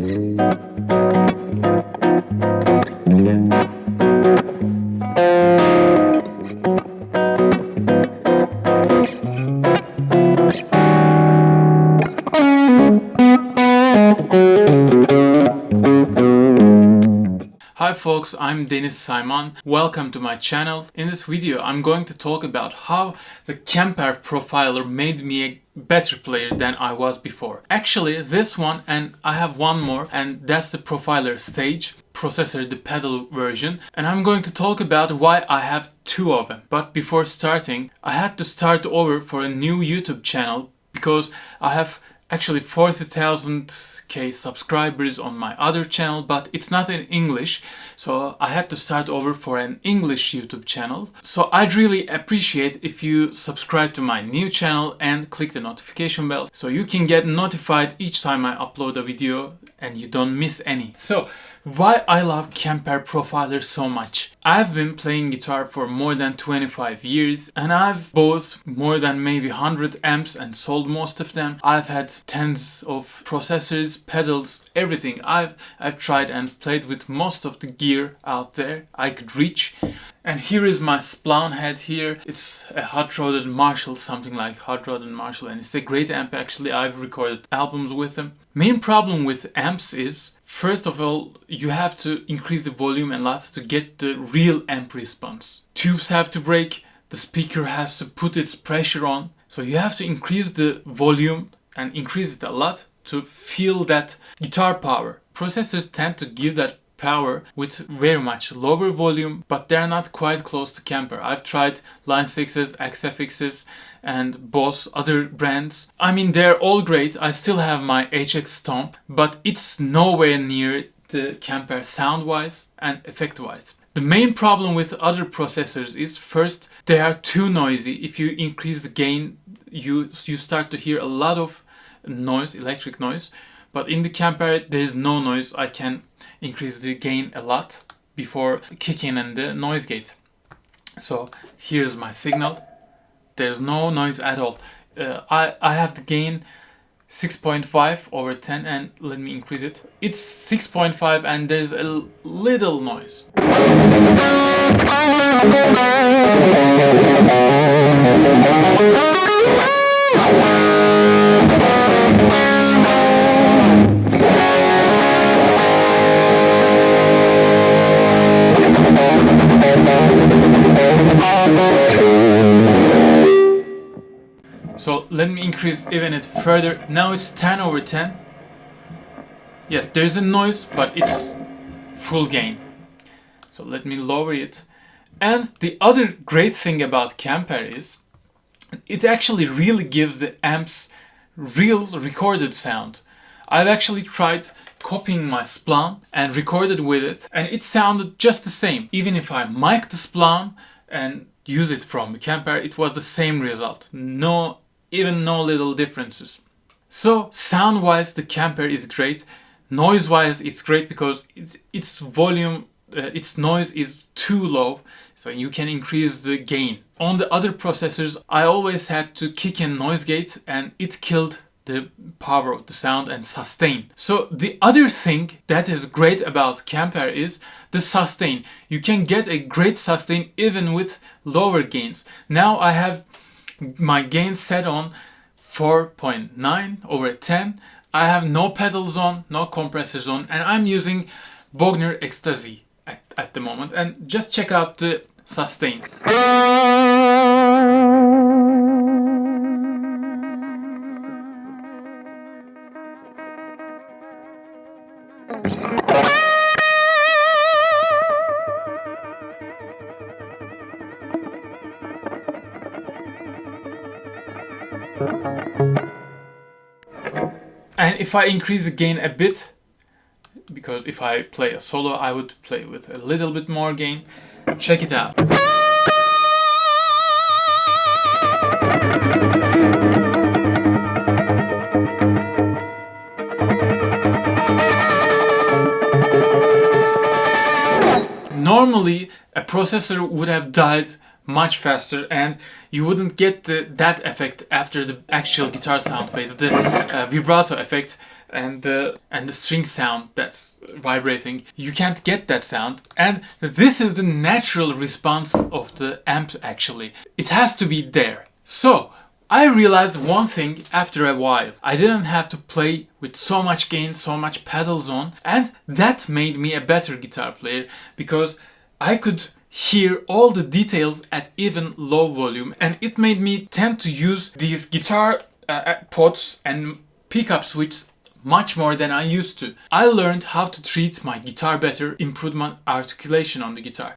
Hi folks, I'm Deniz Sayman. Welcome to my channel. In this video I'm going to talk about how the Kemper profiler made me a better player than I was before. Actually this one, and I have one more, and that's the profiler stage processor, the pedal version, and I'm going to talk about why I have two of them. But before starting, I had to start over for a new YouTube channel because I have actually 40,000k subscribers on my other channel, but it's not in English, so I had to start over for an English YouTube channel. So I'd really appreciate if you subscribe to my new channel and click the notification bell so you can get notified each time I upload a video and you don't miss any. So why I love Kemper profiler so much? I've been playing guitar for more than 25 years and I've bought more than maybe 100 amps and sold most of them. I've had tens of processors, pedals, everything. I've tried and played with most of the gear out there I could reach. And here is my Splown head here. It's a hot-rodded Marshall, something like hot-rodded Marshall, and it's a great amp actually. I've recorded albums with them. Main problem with amps is, first of all, you have to increase the volume a lot to get the real amp response. Tubes have to break, the speaker has to put its pressure on, so you have to increase the volume and increase it a lot to feel that guitar power. Processors tend to give that power with very much lower volume, but they're not quite close to Kemper. I've tried Line 6s, XFXs and Boss, other brands. I mean, they're all great. I still have my HX Stomp, but it's nowhere near the Kemper sound-wise and effect-wise. The main problem with other processors is, first, they are too noisy. If you increase the gain, you start to hear a lot of noise, electric noise. But in the Kemper, there is no noise. I can increase the gain a lot before kicking in the noise gate. So here's my signal. There's no noise at all. I have the gain 6.5 over 10, and let me increase it. It's 6.5 and there's a little noise. So let me increase even it further. Now it's 10 over 10. Yes, there's a noise, but it's full gain. So let me lower it. And the other great thing about Kemper is it actually really gives the amps real recorded sound. I've actually tried copying my Splown and recorded with it, and it sounded just the same. Even if I mic the Splown and use it from the Kemper, it was the same result. Even no little differences. So sound wise the Kemper is great. Noise wise it's great because its volume, its noise is too low, so you can increase the gain. On the other processors I always had to kick in noise gate and it killed the power of the sound and sustain. So the other thing that is great about Kemper is the sustain. You can get a great sustain even with lower gains. Now I have my gain set on 4.9 over 10. I have no pedals on, no compressors on, and I'm using Bogner Ecstasy at the moment. And just check out the sustain. And if I increase the gain a bit, because if I play a solo I would play with a little bit more gain. Check it out. Normally a processor would have died much faster and you wouldn't get that effect after the actual guitar sound fades. The vibrato effect and the string sound that's vibrating. You can't get that sound, and this is the natural response of the amp actually. It has to be there. So I realized one thing after a while. I didn't have to play with so much gain, so much pedals on, and that made me a better guitar player because I could hear all the details at even low volume, and it made me tend to use these guitar pots and pickup switches much more than I used to. I learned how to treat my guitar better, improved my articulation on the guitar.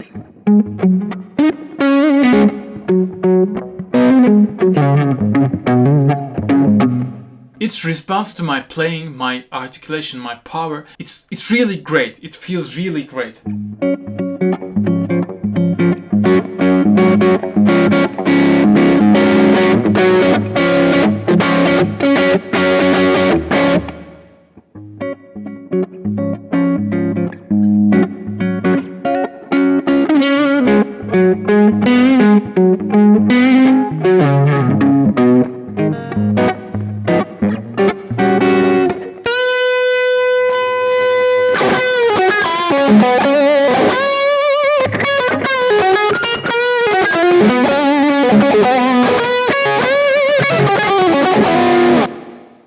Its response to my playing, my articulation, my power, it's really great. It feels really great.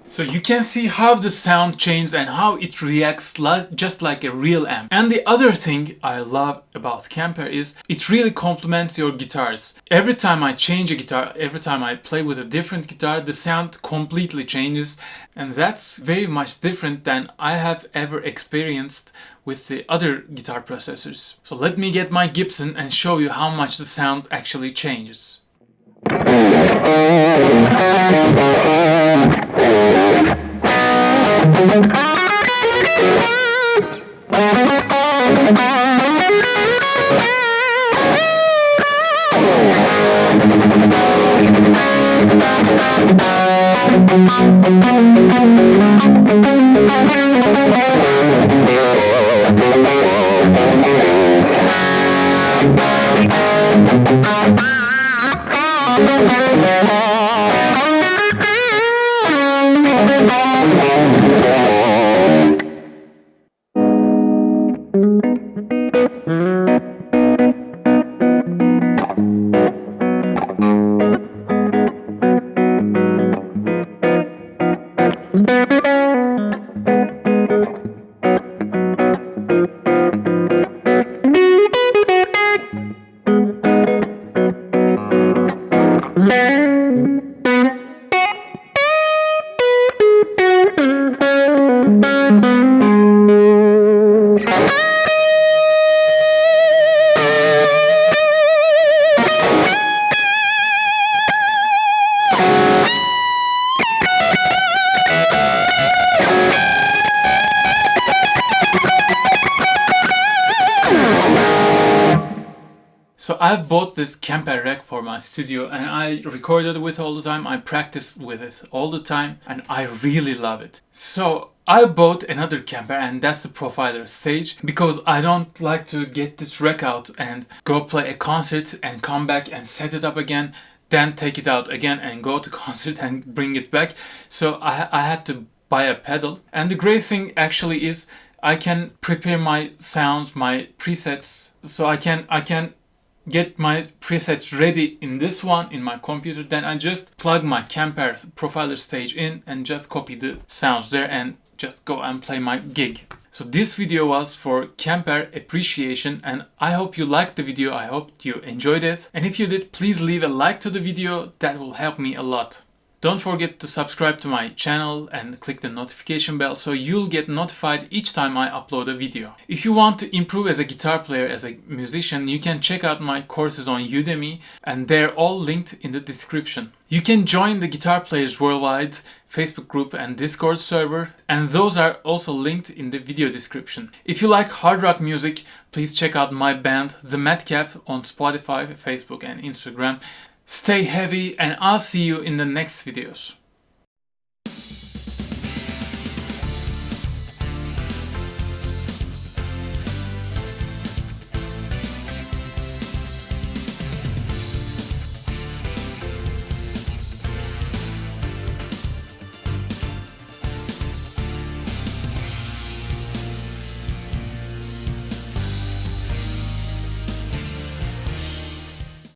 So you can see how the sound changes and how it reacts just like a real amp. And the other thing I love about Kemper is it really complements your guitars. Every time I change a guitar, every time I play with a different guitar, the sound completely changes, and that's very much different than I have ever experienced with the other guitar processors. So let me get my Gibson and show you how much the sound actually changes. So I've bought this Kemper rack for my studio and I recorded with it all the time, I practiced with it all the time, and I really love it. So I bought another Kemper, and that's the Profiler stage, because I don't like to get this rack out and go play a concert and come back and set it up again, then take it out again and go to concert and bring it back. So I had to buy a pedal, and the great thing actually is I can prepare my sounds, my presets, so I can get my presets ready in this one in my computer. Then I just plug my Kemper Profiler stage in and just copy the sounds there and just go and play my gig. So this video was for Kemper appreciation, and I hope you liked the video. I hope you enjoyed it, and if you did, please leave a like to the video. That will help me a lot. Don't forget to subscribe to my channel and click the notification bell so you'll get notified each time I upload a video. If you want to improve as a guitar player, as a musician, you can check out my courses on Udemy, and they're all linked in the description. You can join the Guitar Players Worldwide Facebook group and Discord server, and those are also linked in the video description. If you like hard rock music, please check out my band, The Madcap, on Spotify, Facebook and Instagram. Stay heavy, and I'll see you in the next videos.